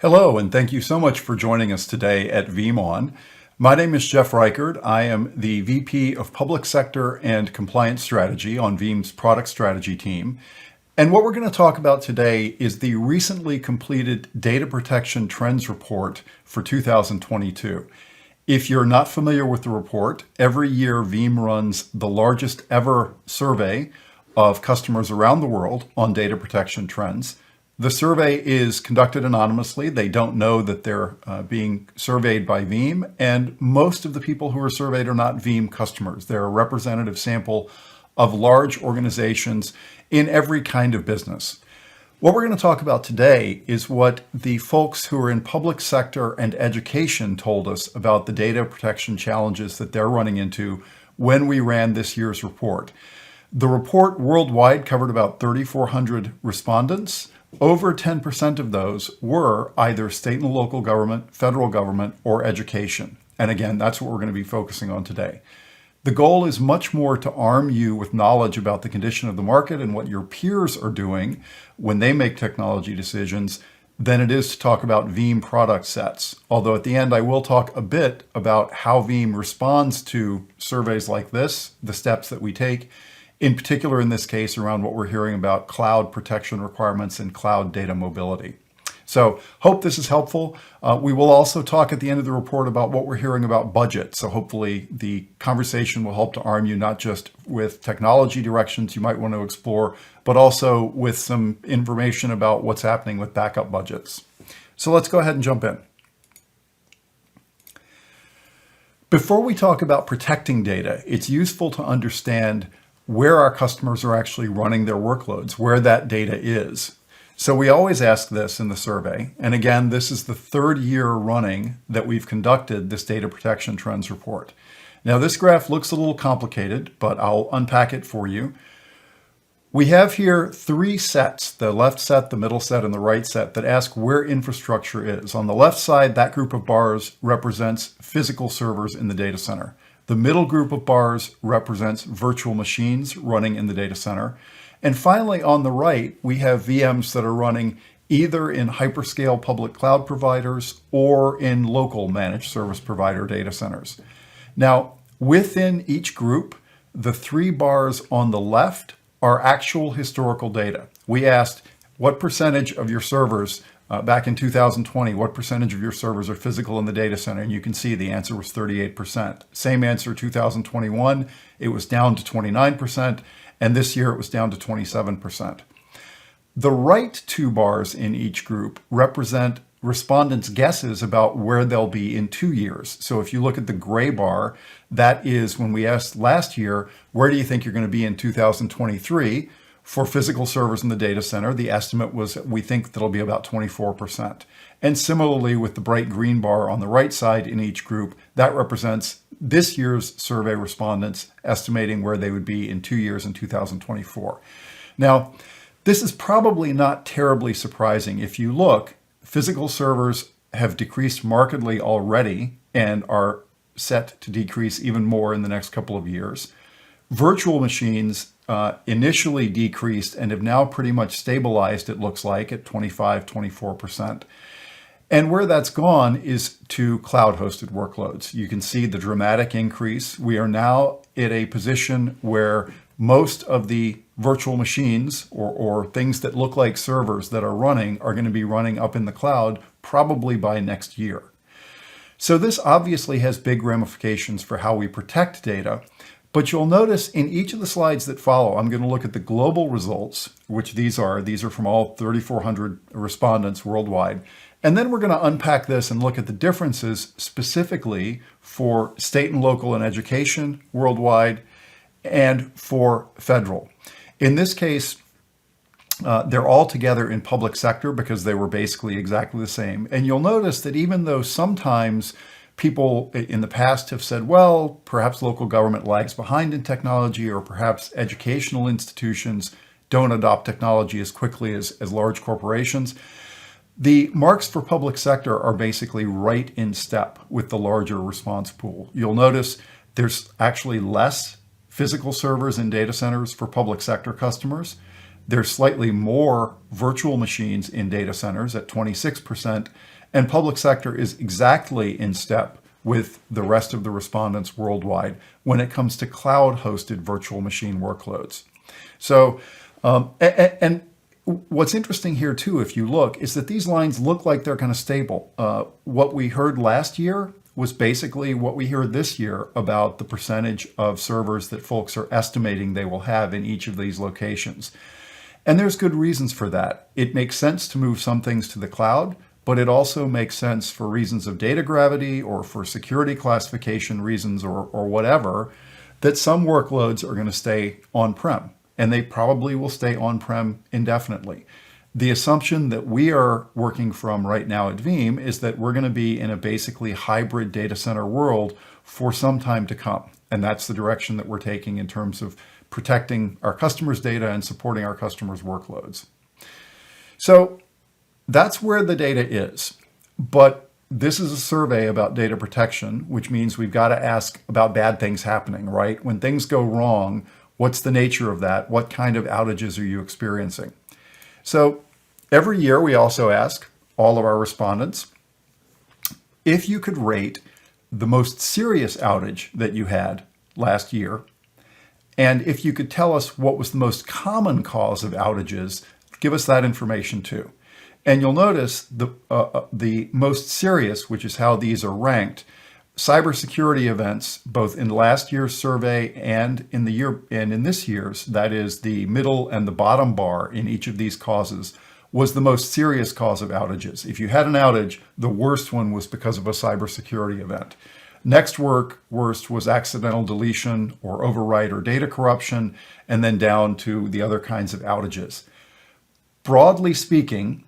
Hello, and thank you so much for joining us today at VeeamON. My name is Jeff Reichard. I am the VP of Public Sector and Compliance Strategy on Veeam's Product Strategy team. And what we're going to talk about today is the recently completed Data Protection Trends Report for 2022. If you're not familiar with the report, every year Veeam runs the largest ever survey of customers around the world on data protection trends. The survey is conducted anonymously. They don't know that they're being surveyed by Veeam, and most of the people who are surveyed are not Veeam customers. They're a representative sample of large organizations in every kind of business. What we're going to talk about today is what the folks who are in public sector and education told us about the data protection challenges that they're running into when we ran this year's report. The report worldwide covered about 3,400 respondents. Over 10% of those were either state and local government, federal government, or education. And again, that's what we're going to be focusing on today. The goal is much more to arm you with knowledge about the condition of the market and what your peers are doing when they make technology decisions than it is to talk about Veeam product sets. Although at the end, I will talk a bit about how Veeam responds to surveys like this, the steps that we take, in particular in this case around what we're hearing about cloud protection requirements and cloud data mobility. So hope this is helpful. We will also talk at the end of the report about what we're hearing about budget. So hopefully the conversation will help to arm you not just with technology directions you might want to explore, but also with some information about what's happening with backup budgets. So let's go ahead and jump in. Before we talk about protecting data, it's useful to understand where our customers are actually running their workloads, where that data is. So we always ask this in the survey. And again, this is the third year running that we've conducted this data protection trends report. Now this graph looks a little complicated, but I'll unpack it for you. We have here three sets, the left set, the middle set, and the right set, that ask where infrastructure is. On the left side, that group of bars represents physical servers in the data center. The middle group of bars represents virtual machines running in the data center. And finally, on the right, we have VMs that are running either in hyperscale public cloud providers or in local managed service provider data centers. Now, within each group, the three bars on the left are actual historical data. We asked what percentage of your servers back in 2020, what percentage of your servers are physical in the data center? And you can see the answer was 38%. Same answer 2021, it was down to 29%. And this year it was down to 27%. The right two bars in each group represent respondents' guesses about where they'll be in 2 years. So if you look at the gray bar, that is when we asked last year, where do you think you're going to be in 2023? For physical servers in the data center, the estimate was we think that'll be about 24%. And similarly with the bright green bar on the right side in each group, that represents this year's survey respondents estimating where they would be in 2 years in 2024. Now, this is probably not terribly surprising. If you look, physical servers have decreased markedly already and are set to decrease even more in the next couple of years. Virtual machines initially decreased and have now pretty much stabilized, it looks like, at 24%. And where that's gone is to cloud-hosted workloads. You can see the dramatic increase. We are now at a position where most of the virtual machines or things that look like servers that are going to be running up in the cloud probably by next year. So this obviously has big ramifications for how we protect data. But you'll notice in each of the slides that follow, I'm going to look at the global results, which these are from all 3,400 respondents worldwide. And then we're going to unpack this and look at the differences specifically for state and local and education worldwide and for federal. In this case, they're all together in public sector because they were basically exactly the same. And you'll notice that even though sometimes people in the past have said, well, perhaps local government lags behind in technology, or perhaps educational institutions don't adopt technology as quickly as large corporations. The marks for public sector are basically right in step with the larger response pool. You'll notice there's actually less physical servers in data centers for public sector customers. There's slightly more virtual machines in data centers at 26%, and public sector is exactly in step with the rest of the respondents worldwide when it comes to cloud-hosted virtual machine workloads. So, and what's interesting here too, if you look, is that these lines look like they're kind of stable. What we heard last year was basically what we heard this year about the percentage of servers that folks are estimating they will have in each of these locations. And there's good reasons for that. It makes sense to move some things to the cloud, but it also makes sense for reasons of data gravity or for security classification reasons or whatever, that some workloads are going to stay on-prem, and they probably will stay on-prem indefinitely. The assumption that we are working from right now at Veeam is that we're going to be in a basically hybrid data center world for some time to come. And that's the direction that we're taking in terms of protecting our customers' data and supporting our customers' workloads. So that's where the data is. But this is a survey about data protection, which means we've got to ask about bad things happening, right? When things go wrong, what's the nature of that? What kind of outages are you experiencing? So every year we also ask all of our respondents if you could rate the most serious outage that you had last year, and if you could tell us what was the most common cause of outages, give us that information too. And you'll notice the most serious, which is how these are ranked, cybersecurity events, both in last year's survey and in this year's, that is the middle and the bottom bar in each of these causes, was the most serious cause of outages. If you had an outage, the worst one was because of a cybersecurity event. Next worst was accidental deletion or overwrite or data corruption, and then down to the other kinds of outages. Broadly speaking,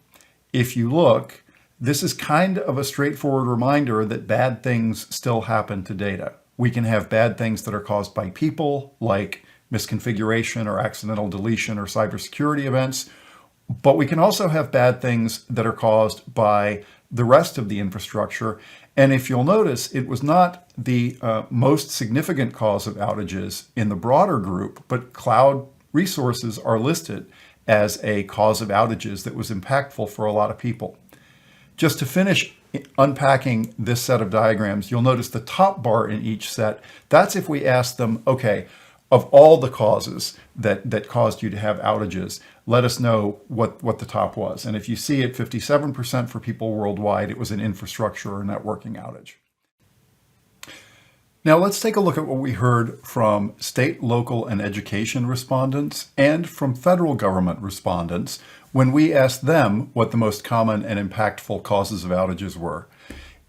if you look, this is kind of a straightforward reminder that bad things still happen to data. We can have bad things that are caused by people, like misconfiguration or accidental deletion or cybersecurity events, but we can also have bad things that are caused by the rest of the infrastructure. And if you'll notice, it was not the most significant cause of outages in the broader group, but cloud resources are listed as a cause of outages that was impactful for a lot of people. Just to finish unpacking this set of diagrams, you'll notice the top bar in each set. That's if we ask them, okay, of all the causes that caused you to have outages, let us know what the top was. And if you see it, 57% for people worldwide, it was an infrastructure or networking outage. Now let's take a look at what we heard from state, local, and education respondents and from federal government respondents when we asked them what the most common and impactful causes of outages were.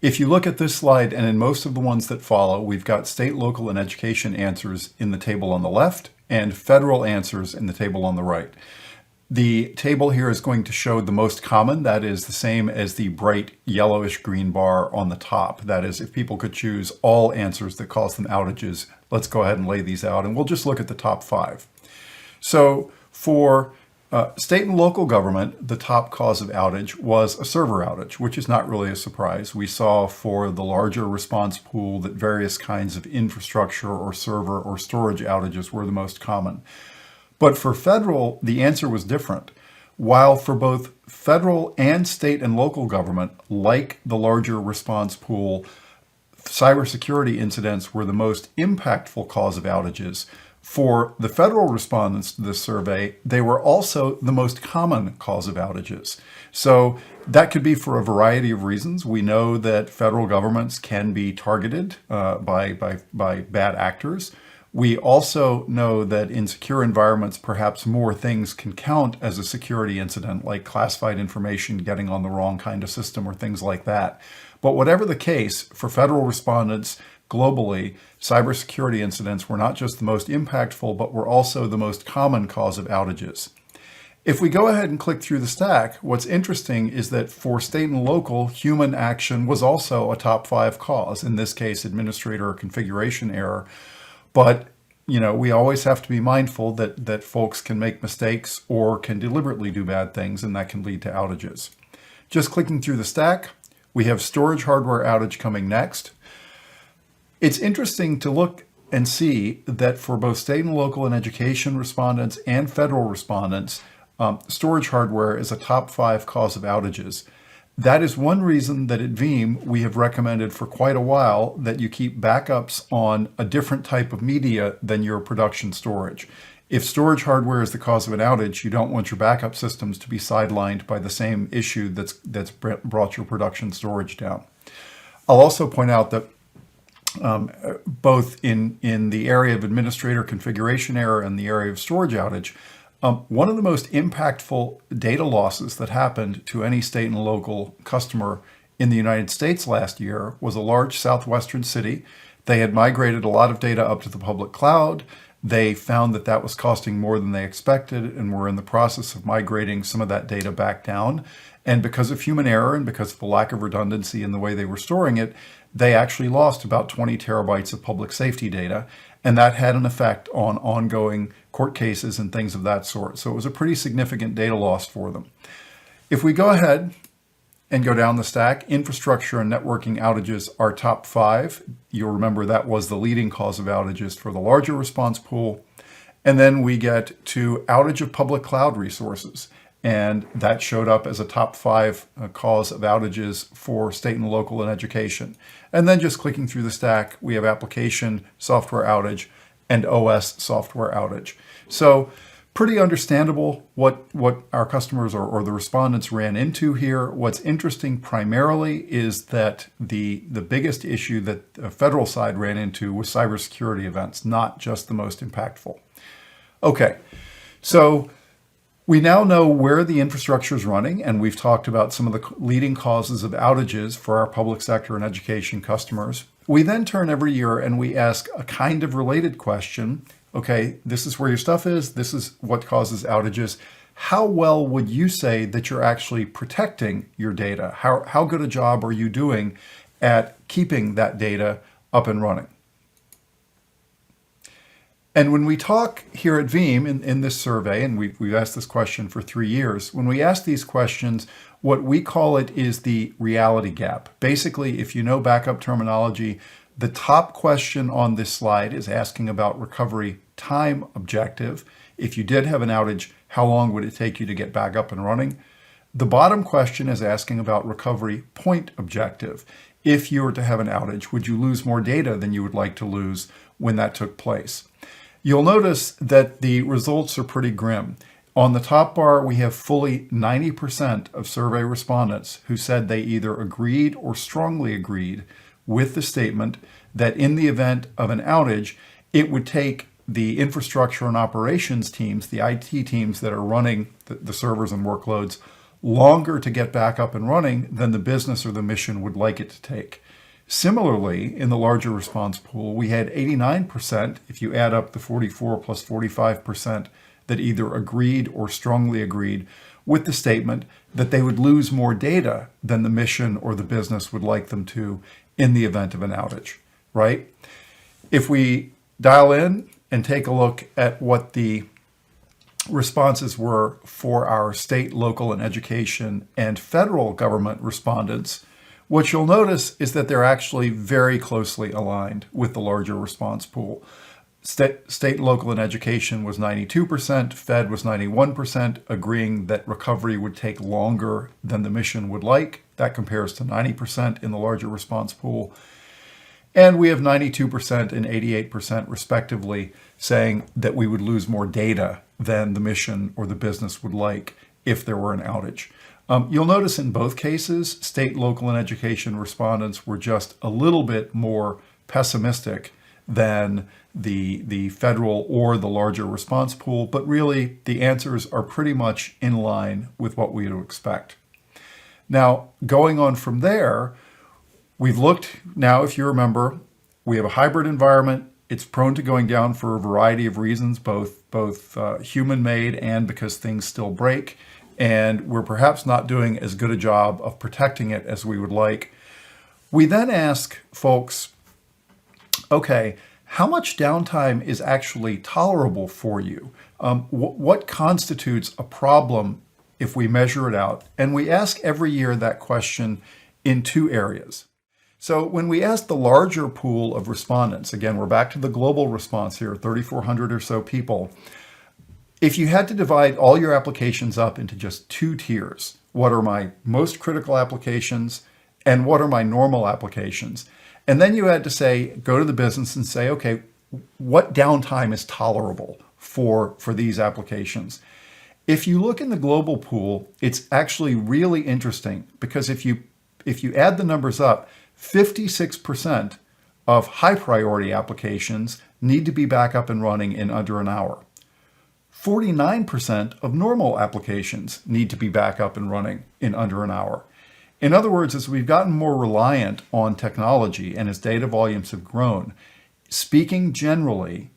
If you look at this slide, and in most of the ones that follow, we've got state, local, and education answers in the table on the left and federal answers in the table on the right. The table here is going to show the most common. That is the same as the bright yellowish green bar on the top. That is, if people could choose all answers that cause them outages, let's go ahead and lay these out, and we'll just look at the top 5. So for state and local government, the top cause of outage was a server outage, which is not really a surprise. We saw for the larger response pool that various kinds of infrastructure or server or storage outages were the most common. But for federal, the answer was different. While for both federal and state and local government, like the larger response pool, cybersecurity incidents were the most impactful cause of outages, for the federal respondents to this survey, they were also the most common cause of outages. So that could be for a variety of reasons. We know that federal governments can be targeted by bad actors. We also know that in secure environments, perhaps more things can count as a security incident, like classified information getting on the wrong kind of system or things like that. But whatever the case, for federal respondents globally, cybersecurity incidents were not just the most impactful, but were also the most common cause of outages. If we go ahead and click through the stack, what's interesting is that for state and local, human action was also a top 5 cause, in this case, administrator or configuration error. But we always have to be mindful that folks can make mistakes or can deliberately do bad things, and that can lead to outages. Just clicking through the stack, we have storage hardware outage coming next. It's interesting to look and see that for both state and local and education respondents and federal respondents, storage hardware is a top 5 cause of outages. That is one reason that at Veeam we have recommended for quite a while that you keep backups on a different type of media than your production storage. If storage hardware is the cause of an outage, you don't want your backup systems to be sidelined by the same issue that's brought your production storage down. I'll also point out that both in the area of administrator configuration error and the area of storage outage, one of the most impactful data losses that happened to any state and local customer in the United States last year was a large southwestern city. They had migrated a lot of data up to the public cloud. They found that that was costing more than they expected and were in the process of migrating some of that data back down. And because of human error and because of the lack of redundancy in the way they were storing it, they actually lost about 20 terabytes of public safety data. And that had an effect on ongoing court cases and things of that sort. So it was a pretty significant data loss for them. If we go ahead and go down the stack, infrastructure and networking outages are top 5. You'll remember that was the leading cause of outages for the larger response pool. And then we get to outage of public cloud resources. And that showed up as a top 5 cause of outages for state and local and education. And then just clicking through the stack, we have application software outage and OS software outage. So pretty understandable what our customers or the respondents ran into here. What's interesting primarily is that the biggest issue that the federal side ran into was cybersecurity events, not just the most impactful. Okay, so we now know where the infrastructure is running, and we've talked about some of the leading causes of outages for our public sector and education customers. We then turn every year and we ask a kind of related question. Okay, this is where your stuff is. This is what causes outages. How well would you say that you're actually protecting your data? How good a job are you doing at keeping that data up and running? And when we talk here at Veeam in this survey, and we've asked this question for 3 years, when we ask these questions, what we call it is the reality gap. Basically, if you know backup terminology, the top question on this slide is asking about recovery time objective. If you did have an outage, how long would it take you to get back up and running? The bottom question is asking about recovery point objective. If you were to have an outage, would you lose more data than you would like to lose when that took place? You'll notice that the results are pretty grim. On the top bar, we have fully 90% of survey respondents who said they either agreed or strongly agreed with the statement that in the event of an outage, it would take the infrastructure and operations teams, the IT teams that are running the servers and workloads, longer to get back up and running than the business or the mission would like it to take. Similarly, in the larger response pool, we had 89%, if you add up the 44 plus 45%, that either agreed or strongly agreed with the statement that they would lose more data than the mission or the business would like them to in the event of an outage, right? If we dial in and take a look at what the responses were for our state, local, and education and federal government respondents, what you'll notice is that they're actually very closely aligned with the larger response pool. State, local, and education was 92%, Fed was 91%, agreeing that recovery would take longer than the mission would like. That compares to 90% in the larger response pool. And we have 92% and 88% respectively saying that we would lose more data than the mission or the business would like if there were an outage. You'll notice in both cases, state, local, and education respondents were just a little bit more pessimistic than the federal or the larger response pool, but really the answers are pretty much in line with what we would expect. Now, going on from there, we've looked now, if you remember, we have a hybrid environment. It's prone to going down for a variety of reasons, both human-made and because things still break. And we're perhaps not doing as good a job of protecting it as we would like. We then ask folks, okay, how much downtime is actually tolerable for you? What constitutes a problem if we measure it out? And we ask every year that question in 2 areas. So when we ask the larger pool of respondents, again, we're back to the global response here, 3,400 or so people, If you had to divide all your applications up into just two tiers, what are my most critical applications and what are my normal applications? And then you had to say, go to the business and say, okay, what downtime is tolerable for these applications? If you look in the global pool, it's actually really interesting because if you add the numbers up, 56% of high priority applications need to be back up and running in under an hour. 49% of normal applications need to be back up and running in under an hour. In other words, as we've gotten more reliant on technology and as data volumes have grown, speaking generally,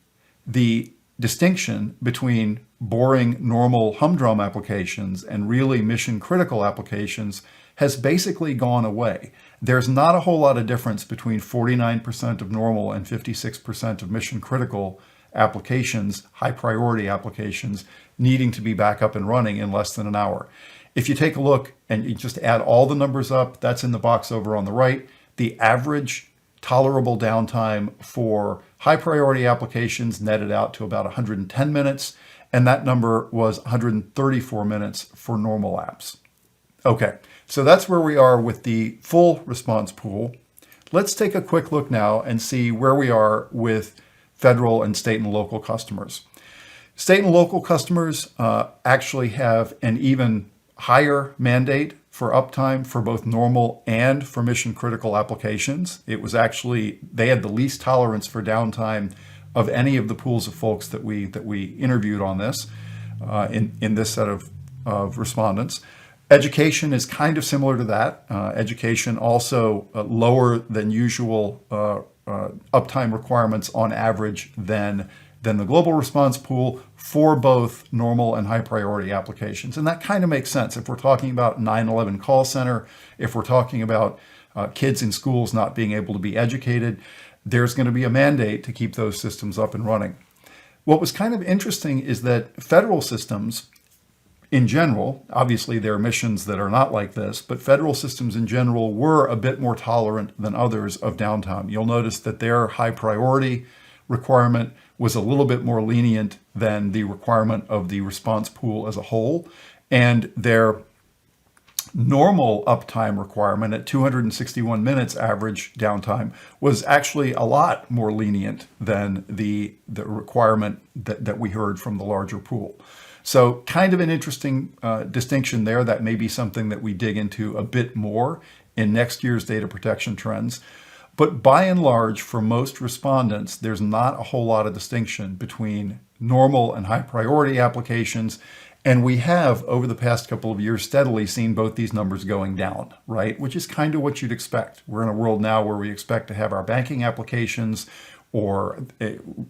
the distinction between boring, normal humdrum applications and really mission-critical applications has basically gone away. There's not a whole lot of difference between 49% of normal and 56% of mission-critical applications, high-priority applications, needing to be back up and running in less than an hour. If you take a look and you just add all the numbers up, that's in the box over on the right, the average tolerable downtime for high priority applications netted out to about 110 minutes, and that number was 134 minutes for normal apps. Okay, so that's where we are with the full response pool. Let's take a quick look now and see where we are with federal and state and local customers. State and local customers actually have an even higher mandate for uptime for both normal and for mission critical applications. It was actually, they had the least tolerance for downtime of any of the pools of folks that we interviewed on this, in this set of respondents. Education is kind of similar to that. Education also lower than usual uptime requirements on average than the global response pool for both normal and high priority applications. And that kind of makes sense. If we're talking about 9/11 call center, if we're talking about kids in schools not being able to be educated, there's going to be a mandate to keep those systems up and running. What was kind of interesting is that federal systems in general, obviously there are missions that are not like this, but federal systems in general were a bit more tolerant than others of downtime. You'll notice that their high priority requirement was a little bit more lenient than the requirement of the response pool as a whole, and their normal uptime requirement at 261 minutes average downtime was actually a lot more lenient than the requirement that we heard from the larger pool. So kind of an interesting distinction there. That may be something that we dig into a bit more in next year's data protection trends. But by and large, for most respondents, there's not a whole lot of distinction between normal and high priority applications. And we have, over the past couple of years, steadily seen both these numbers going down, right? Which is kind of what you'd expect. We're in a world now where we expect to have our banking applications or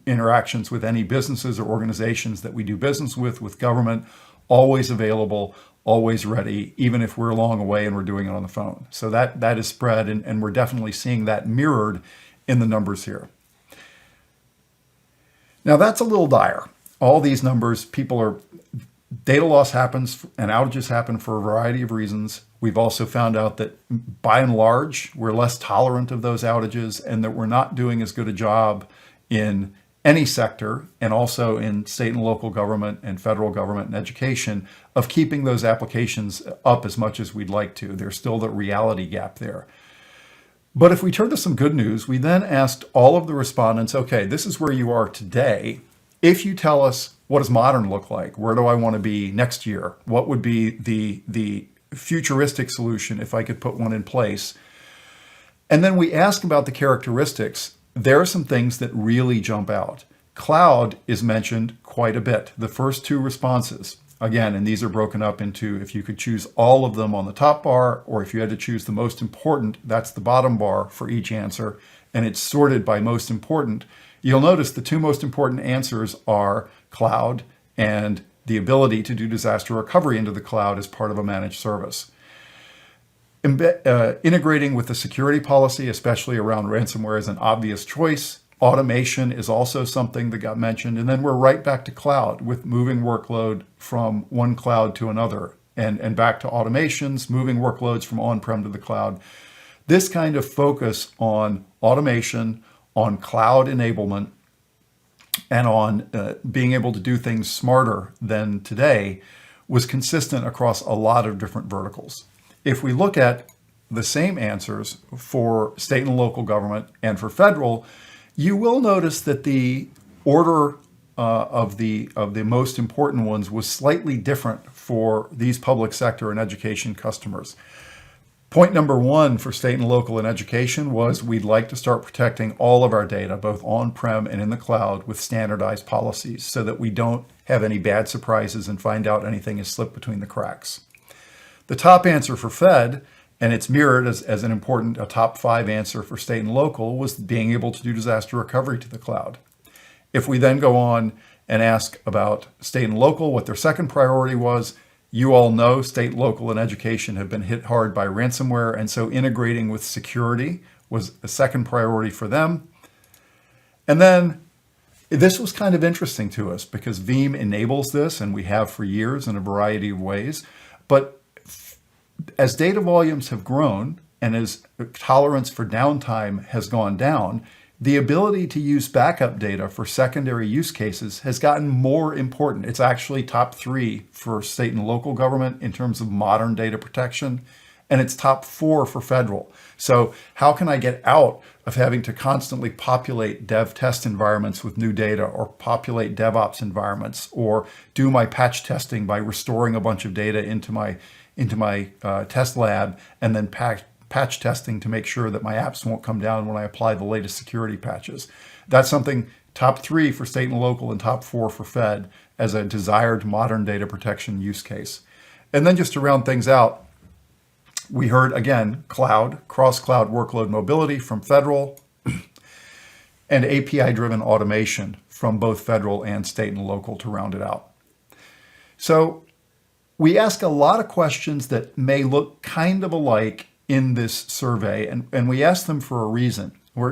interactions with any businesses or organizations that we do business with government, always available, always ready, even if we're a long way and we're doing it on the phone. So that is spread, and we're definitely seeing that mirrored in the numbers here. Now that's a little dire. All these numbers, data loss happens and outages happen for a variety of reasons. We've also found out that by and large, we're less tolerant of those outages and that we're not doing as good a job in any sector, and also in state and local government and federal government and education, of keeping those applications up as much as we'd like to. There's still the reality gap there. But if we turn to some good news, we then asked all of the respondents, okay, this is where you are today. If you tell us, what does modern look like? Where do I want to be next year? What would be the futuristic solution if I could put one in place? And then we ask about the characteristics. There are some things that really jump out. Cloud is mentioned quite a bit. The first two responses, again, and these are broken up into if you could choose all of them on the top bar, or if you had to choose the most important, that's the bottom bar for each answer, and it's sorted by most important. You'll notice the two most important answers are cloud and the ability to do disaster recovery into the cloud as part of a managed service. Integrating with the security policy, especially around ransomware, is an obvious choice. Automation is also something that got mentioned. And then we're right back to cloud with moving workload from one cloud to another, and back to automations, moving workloads from on-prem to the cloud. This kind of focus on automation, on cloud enablement, and on being able to do things smarter than today was consistent across a lot of different verticals. If we look at the same answers for state and local government and for federal, you will notice that the order of the most important ones was slightly different for these public sector and education customers. Point number one for state and local and education was we'd like to start protecting all of our data, both on-prem and in the cloud, with standardized policies so that we don't have any bad surprises and find out anything has slipped between the cracks. The top answer for Fed, and it's mirrored as an important, a top 5 answer for state and local, was being able to do disaster recovery to the cloud. If we then go on and ask about state and local, what their second priority was, you all know state, local, and education have been hit hard by ransomware, and so integrating with security was a second priority for them. And then this was kind of interesting to us because Veeam enables this, and we have for years in a variety of ways. But as data volumes have grown and as tolerance for downtime has gone down, the ability to use backup data for secondary use cases has gotten more important. It's actually top 3 for state and local government in terms of modern data protection, and it's top 4 for federal. So how can I get out of having to constantly populate dev test environments with new data, or populate DevOps environments, or do my patch testing by restoring a bunch of data into my test lab and then patch testing to make sure that my apps won't come down when I apply the latest security patches. That's something top 3 for state and local and top 4 for Fed as a desired modern data protection use case. And then just to round things out, we heard again, cloud, cross-cloud workload mobility from federal and API-driven automation from both federal and state and local to round it out. So we ask a lot of questions that may look kind of alike in this survey, and we ask them for a reason.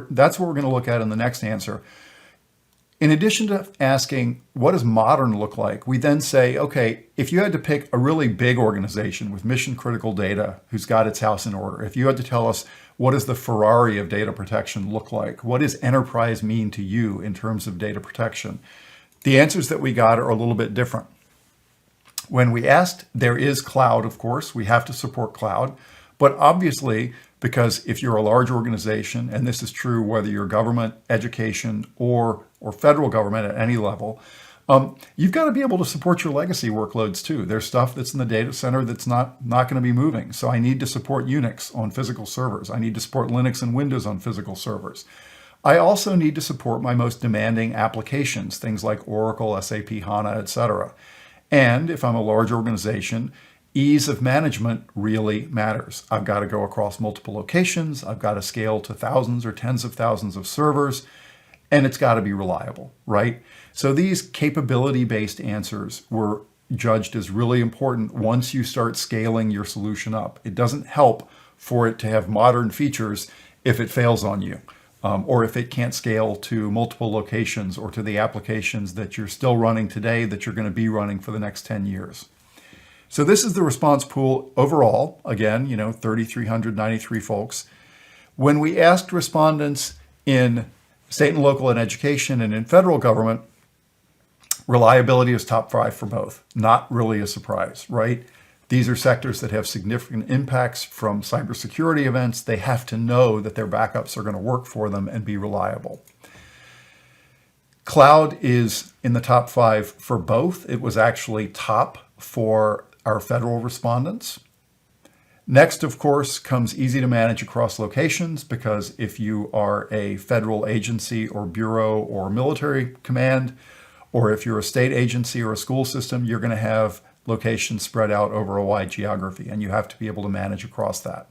That's what we're going to look at in the next answer. In addition to asking, what does modern look like? We then say, okay, if you had to pick a really big organization with mission critical data who's got its house in order, if you had to tell us what does the Ferrari of data protection look like? What does enterprise mean to you in terms of data protection? The answers that we got are a little bit different. When we asked, there is cloud, of course, we have to support cloud. But obviously, because if you're a large organization, and this is true whether you're government, education, or federal government at any level, you've got to be able to support your legacy workloads too. There's stuff that's in the data center that's not going to be moving. So I need to support Unix on physical servers. I need to support Linux and Windows on physical servers. I also need to support my most demanding applications, things like Oracle, SAP, HANA, etc. And if I'm a large organization, ease of management really matters. I've got to go across multiple locations. I've got to scale to thousands or tens of thousands of servers, and it's got to be reliable, right? So these capability-based answers were judged as really important once you start scaling your solution up. It doesn't help for it to have modern features if it fails on you, or if it can't scale to multiple locations or to the applications that you're still running today that you're going to be running for the next 10 years. So this is the response pool overall. Again, 3,393 folks. When we asked respondents in state and local and education and in federal government, reliability is top 5 for both. Not really a surprise, right? These are sectors that have significant impacts from cybersecurity events. They have to know that their backups are going to work for them and be reliable. Cloud is in the top 5 for both. It was actually top for our federal respondents. Next, of course, comes easy to manage across locations, because if you are a federal agency or bureau or military command, or if you're a state agency or a school system, you're going to have locations spread out over a wide geography, and you have to be able to manage across that.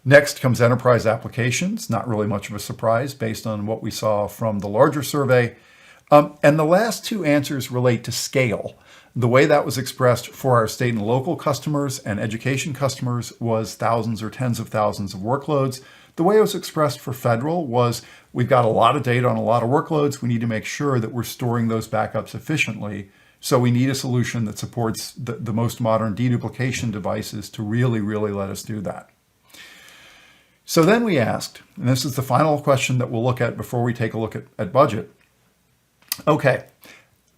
Next comes enterprise applications, not really much of a surprise based on what we saw from the larger survey. And the last 2 answers relate to scale. The way that was expressed for our state and local customers and education customers was thousands or tens of thousands of workloads. The way it was expressed for federal was we've got a lot of data on a lot of workloads. We need to make sure that we're storing those backups efficiently. So we need a solution that supports the most modern deduplication devices to really, really let us do that. So then we asked, and this is the final question that we'll look at before we take a look at budget. Okay,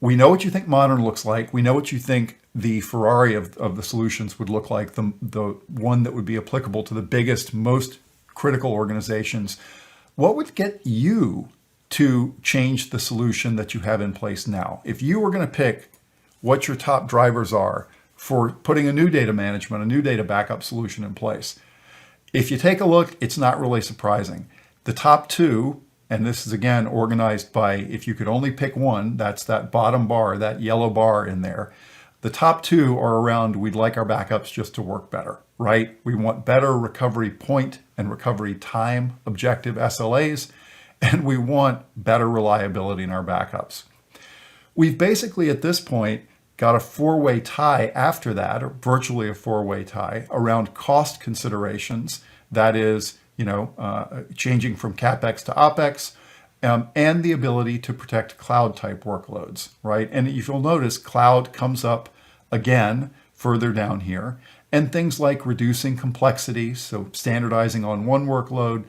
we know what you think modern looks like. We know what you think the Ferrari of the solutions would look like, the one that would be applicable to the biggest, most critical organizations. What would get you to change the solution that you have in place now? If you were going to pick what your top drivers are for putting a new data management, a new data backup solution in place, if you take a look, it's not really surprising. The top two, and this is again organized by, if you could only pick one, that's that bottom bar, that yellow bar in there. The top two are around, we'd like our backups just to work better, right? We want better recovery point and recovery time objective SLAs, and we want better reliability in our backups. We've basically at this point got a four-way tie after that, or virtually a four-way tie around cost considerations. That is, changing from CapEx to OpEx, and the ability to protect cloud type workloads, right? And if you'll notice, cloud comes up again further down here, and things like reducing complexity, so standardizing on one workload,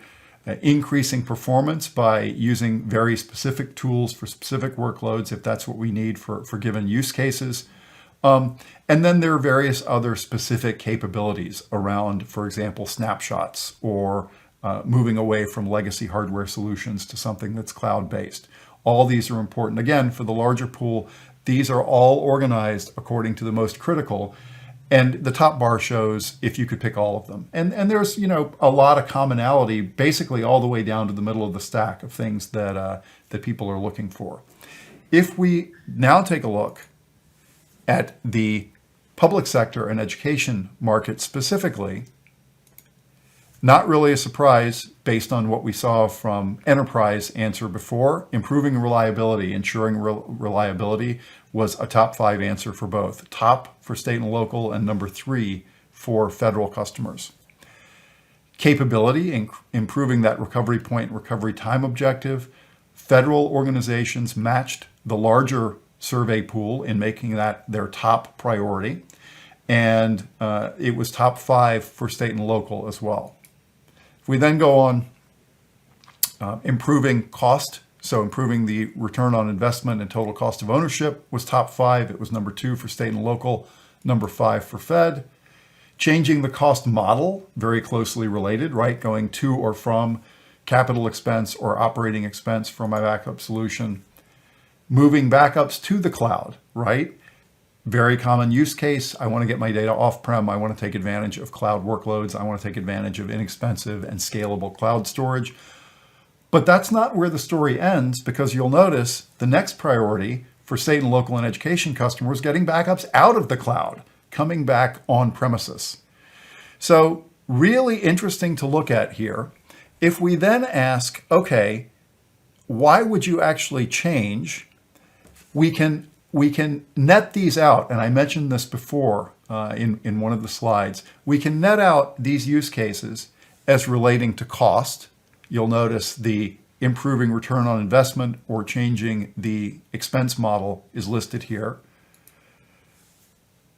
increasing performance by using very specific tools for specific workloads if that's what we need for given use cases. And then there are various other specific capabilities around, for example, snapshots or moving away from legacy hardware solutions to something that's cloud-based. All these are important. Again, for the larger pool, these are all organized according to the most critical. And the top bar shows if you could pick all of them. And there's, a lot of commonality basically all the way down to the middle of the stack of things that people are looking for. If we now take a look at the public sector and education market specifically, not really a surprise based on what we saw from enterprise answer before. Improving reliability, ensuring reliability was a top 5 answer for both. Top for state and local, and number 3 for federal customers. Capability, improving that recovery point, recovery time objective. Federal organizations matched the larger survey pool in making that their top priority. And it was top 5 for state and local as well. If we then go on, improving cost, so improving the return on investment and total cost of ownership was top 5. It was number 2 for state and local, number 5 for Fed. Changing the cost model, very closely related, right? Going to or from capital expense or operating expense for my backup solution. Moving backups to the cloud, right? Very common use case. I want to get my data off-prem. I want to take advantage of cloud workloads. I want to take advantage of inexpensive and scalable cloud storage. But that's not where the story ends, because you'll notice the next priority for state and local and education customers getting backups out of the cloud, coming back on premises. So really interesting to look at here. If we then ask, okay, why would you actually change? We can net these out, and I mentioned this before in one of the slides. We can net out these use cases as relating to cost. You'll notice the improving return on investment or changing the expense model is listed here.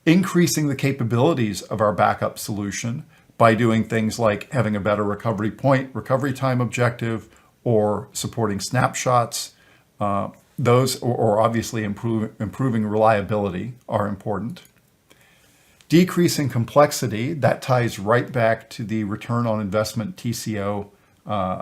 Increasing the capabilities of our backup solution by doing things like having a better recovery point, recovery time objective, or supporting snapshots. Those, or obviously improving reliability, are important. Decreasing complexity, that ties right back to the return on investment TCO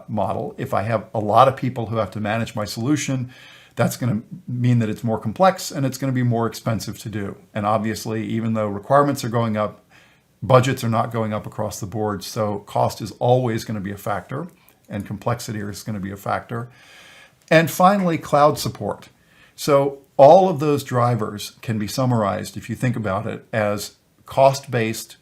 model. If I have a lot of people who have to manage my solution, that's going to mean that it's more complex and it's going to be more expensive to do. And obviously, even though requirements are going up, budgets are not going up across the board. So cost is always going to be a factor, and complexity is going to be a factor. And finally, cloud support. So all of those drivers can be summarized, if you think about it, as cost-based,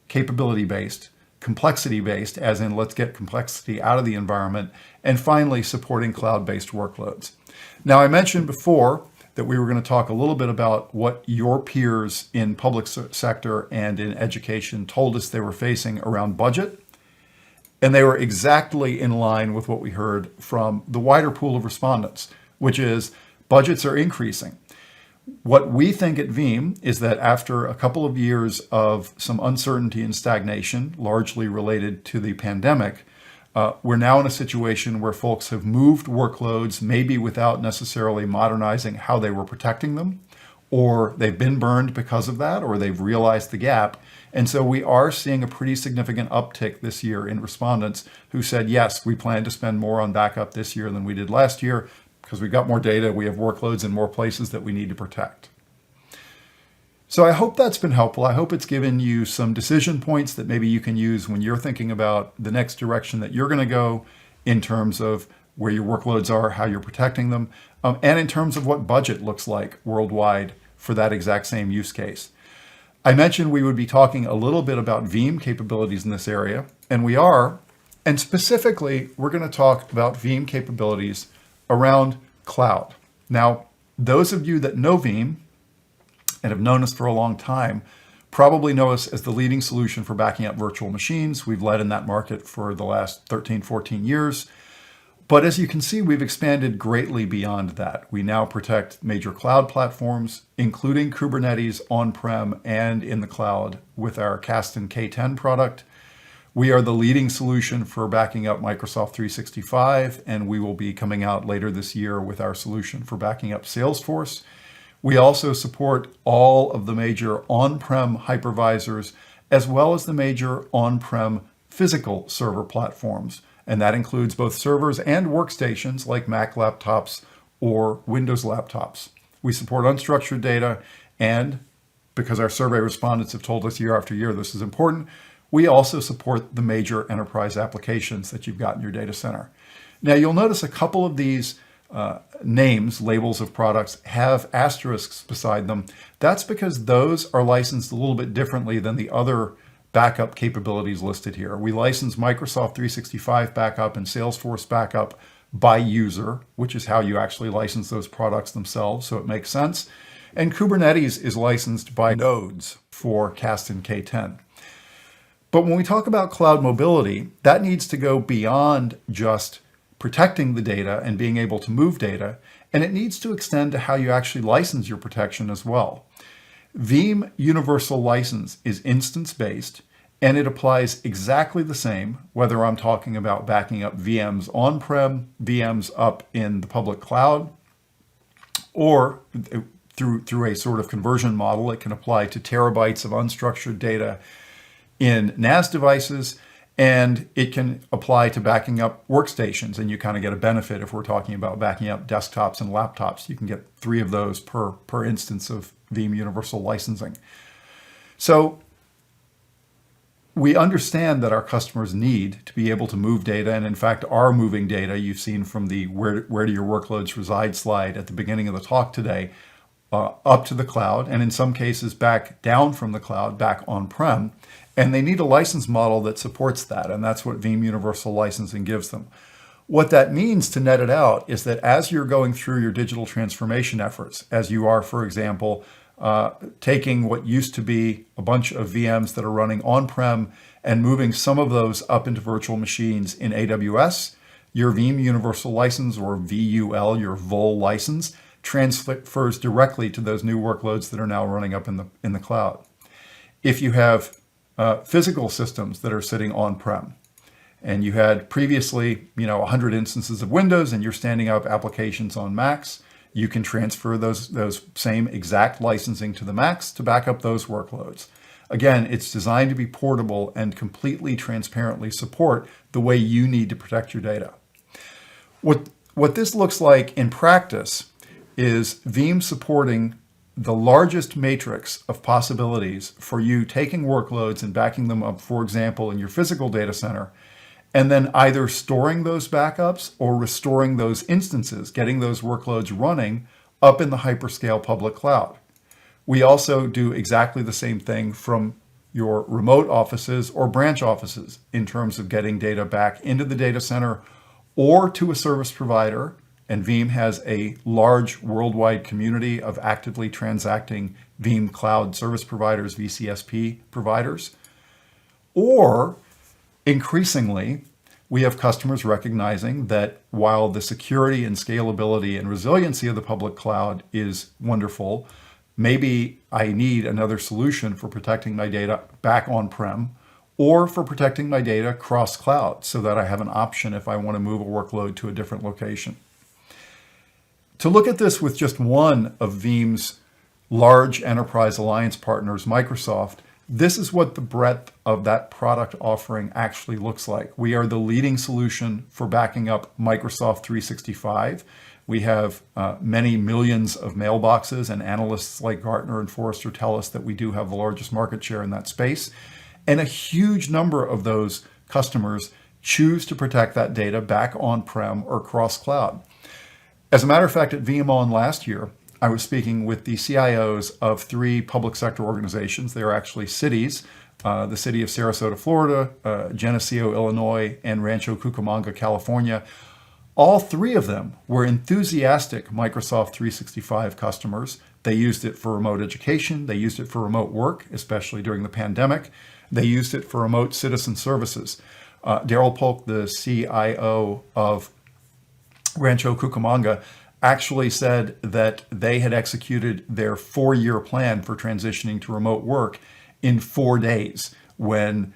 capability-based, complexity-based, as in let's get complexity out of the environment, and finally supporting cloud-based workloads. Now, I mentioned before that we were going to talk a little bit about what your peers in public sector and in education told us they were facing around budget. And they were exactly in line with what we heard from the wider pool of respondents, which is budgets are increasing. What we think at Veeam is that after a couple of years of some uncertainty and stagnation, largely related to the pandemic, We're now in a situation where folks have moved workloads, maybe without necessarily modernizing how they were protecting them, or they've been burned because of that, or they've realized the gap. And so we are seeing a pretty significant uptick this year in respondents who said, yes, we plan to spend more on backup this year than we did last year because we've got more data, we have workloads in more places that we need to protect. So I hope that's been helpful. I hope it's given you some decision points that maybe you can use when you're thinking about the next direction that you're going to go in terms of where your workloads are, how you're protecting them, and in terms of what budget looks like worldwide for that exact same use case. I mentioned we would be talking a little bit about Veeam capabilities in this area, and we are. And specifically, we're going to talk about Veeam capabilities around cloud. Now, those of you that know Veeam and have known us for a long time probably know us as the leading solution for backing up virtual machines. We've led in that market for the last 13, 14 years. But as you can see, we've expanded greatly beyond that. We now protect major cloud platforms, including Kubernetes on-prem and in the cloud with our Kasten K10 product. We are the leading solution for backing up Microsoft 365, and we will be coming out later this year with our solution for backing up Salesforce. We also support all of the major on-prem hypervisors, as well as the major on-prem physical server platforms. And that includes both servers and workstations like Mac laptops or Windows laptops. We support unstructured data, and because our survey respondents have told us year after year this is important, we also support the major enterprise applications that you've got in your data center. Now, you'll notice a couple of these names, labels of products, have asterisks beside them. That's because those are licensed a little bit differently than the other backup capabilities listed here. We license Microsoft 365 backup and Salesforce backup by user, which is how you actually license those products themselves, so it makes sense. And Kubernetes is licensed by nodes for Kasten K10. But when we talk about cloud mobility, that needs to go beyond just protecting the data and being able to move data, and it needs to extend to how you actually license your protection as well. Veeam Universal License is instance-based, and it applies exactly the same, whether I'm talking about backing up VMs on-prem, VMs up in the public cloud, or through a sort of conversion model. It can apply to terabytes of unstructured data in NAS devices, and it can apply to backing up workstations, and you kind of get a benefit if we're talking about backing up desktops and laptops. You can get 3 of those per instance of Veeam Universal Licensing. So we understand that our customers need to be able to move data, and in fact are moving data. You've seen from the where do your workloads reside slide at the beginning of the talk today, up to the cloud, and in some cases back down from the cloud, back on-prem. And they need a license model that supports that, and that's what Veeam Universal Licensing gives them. What that means, to net it out, is that as you're going through your digital transformation efforts, as you are, for example, taking what used to be a bunch of VMs that are running on-prem and moving some of those up into virtual machines in AWS, your Veeam Universal License, or VUL, your VUL license, transfers directly to those new workloads that are now running up in the cloud. If you have physical systems that are sitting on-prem, and you had previously 100 instances of Windows and you're standing up applications on Macs, you can transfer those same exact licensing to the Macs to back up those workloads. Again, it's designed to be portable and completely transparently support the way you need to protect your data. What this looks like in practice is Veeam supporting the largest matrix of possibilities for you taking workloads and backing them up, for example, in your physical data center, and then either storing those backups or restoring those instances, getting those workloads running up in the hyperscale public cloud. We also do exactly the same thing from your remote offices or branch offices in terms of getting data back into the data center or to a service provider. And Veeam has a large worldwide community of actively transacting Veeam Cloud Service Providers, VCSP providers. Or increasingly, we have customers recognizing that while the security and scalability and resiliency of the public cloud is wonderful, maybe I need another solution for protecting my data back on-prem, or for protecting my data cross-cloud so that I have an option if I want to move a workload to a different location. To look at this with just one of Veeam's large enterprise alliance partners, Microsoft, this is what the breadth of that product offering actually looks like. We are the leading solution for backing up Microsoft 365. We have many millions of mailboxes, and analysts like Gartner and Forrester tell us that we do have the largest market share in that space. And a huge number of those customers choose to protect that data back on-prem or cross-cloud. As a matter of fact, at VeeamON last year, I was speaking with the CIOs of 3 public sector organizations. They are actually cities, the city of Sarasota, Florida, Geneseo, Illinois, and Rancho Cucamonga, California. All 3 of them were enthusiastic Microsoft 365 customers. They used it for remote education. They used it for remote work, especially during the pandemic. They used it for remote citizen services. Daryl Polk, the CIO of Rancho Cucamonga, actually said that they had executed their 4-year plan for transitioning to remote work in 4 days when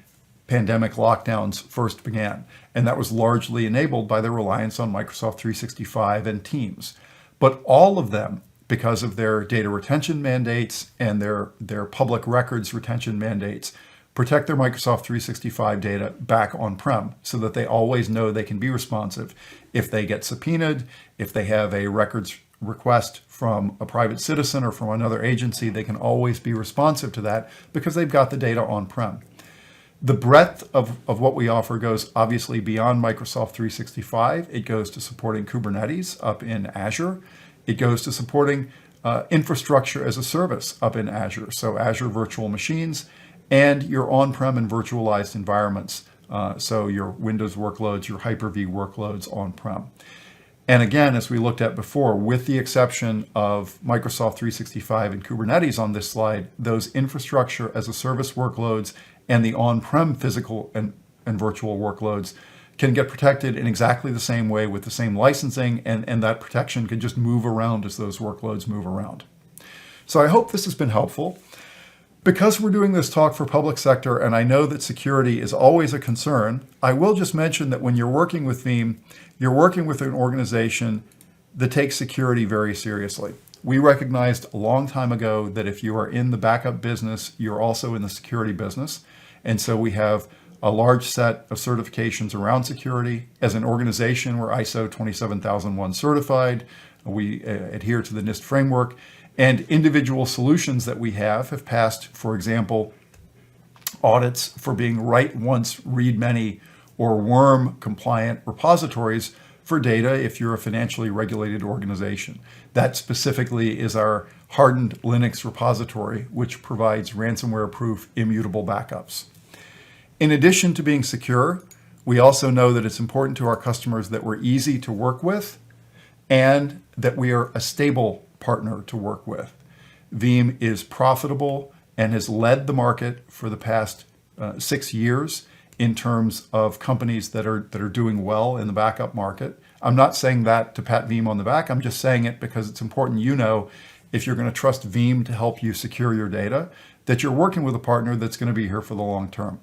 pandemic lockdowns first began. And that was largely enabled by their reliance on Microsoft 365 and Teams. But all of them, because of their data retention mandates and their public records retention mandates, protect their Microsoft 365 data back on-prem so that they always know they can be responsive. If they get subpoenaed, if they have a records request from a private citizen or from another agency, they can always be responsive to that because they've got the data on-prem. The breadth of what we offer goes obviously beyond Microsoft 365. It goes to supporting Kubernetes up in Azure. It goes to supporting infrastructure as a service up in Azure, so Azure virtual machines, and your on-prem and virtualized environments, so your Windows workloads, your Hyper-V workloads on-prem. And again, as we looked at before, with the exception of Microsoft 365 and Kubernetes on this slide, those infrastructure as a service workloads and the on-prem physical and virtual workloads can get protected in exactly the same way with the same licensing, and that protection can just move around as those workloads move around. So I hope this has been helpful. Because we're doing this talk for public sector, and I know that security is always a concern, I will just mention that when you're working with Veeam, you're working with an organization that takes security very seriously. We recognized a long time ago that if you are in the backup business, you're also in the security business. And so we have a large set of certifications around security. As an organization, we're ISO 27001 certified. We adhere to the NIST framework. And individual solutions that we have passed, for example, audits for being write once, read many, or worm compliant repositories for data if you're a financially regulated organization. That specifically is our hardened Linux repository, which provides ransomware-proof immutable backups. In addition to being secure, we also know that it's important to our customers that we're easy to work with and that we are a stable partner to work with. Veeam is profitable and has led the market for the past 6 years in terms of companies that are doing well in the backup market. I'm not saying that to pat Veeam on the back. I'm just saying it because it's important you know, if you're going to trust Veeam to help you secure your data, that you're working with a partner that's going to be here for the long term.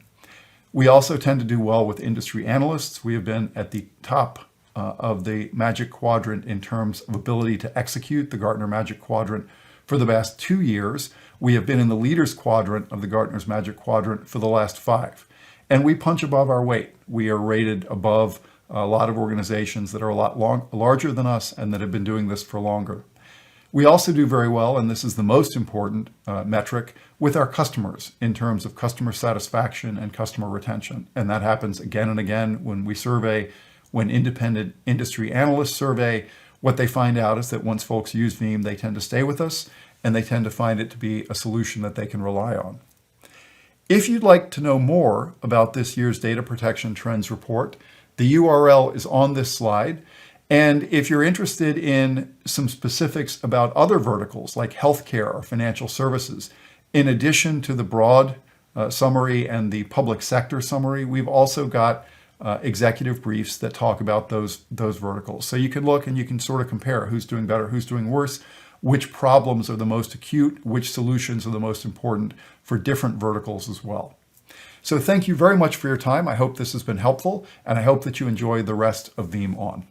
We also tend to do well with industry analysts. We have been at the top of the Magic Quadrant in terms of ability to execute, the Gartner Magic Quadrant, for the past 2 years. We have been in the Leaders Quadrant of the Gartner's Magic Quadrant for the last 5. And we punch above our weight. We are rated above a lot of organizations that are a lot larger than us and that have been doing this for longer. We also do very well, and this is the most important metric, with our customers in terms of customer satisfaction and customer retention. And that happens again and again when we survey. When independent industry analysts survey, what they find out is that once folks use Veeam, they tend to stay with us, and they tend to find it to be a solution that they can rely on. If you'd like to know more about this year's Data Protection Trends Report, the URL is on this slide. And if you're interested in some specifics about other verticals like healthcare or financial services, in addition to the broad summary and the public sector summary, we've also got executive briefs that talk about those verticals. So you can look and you can sort of compare who's doing better, who's doing worse, which problems are the most acute, which solutions are the most important for different verticals as well. So thank you very much for your time. I hope this has been helpful, and I hope that you enjoy the rest of VeeamON.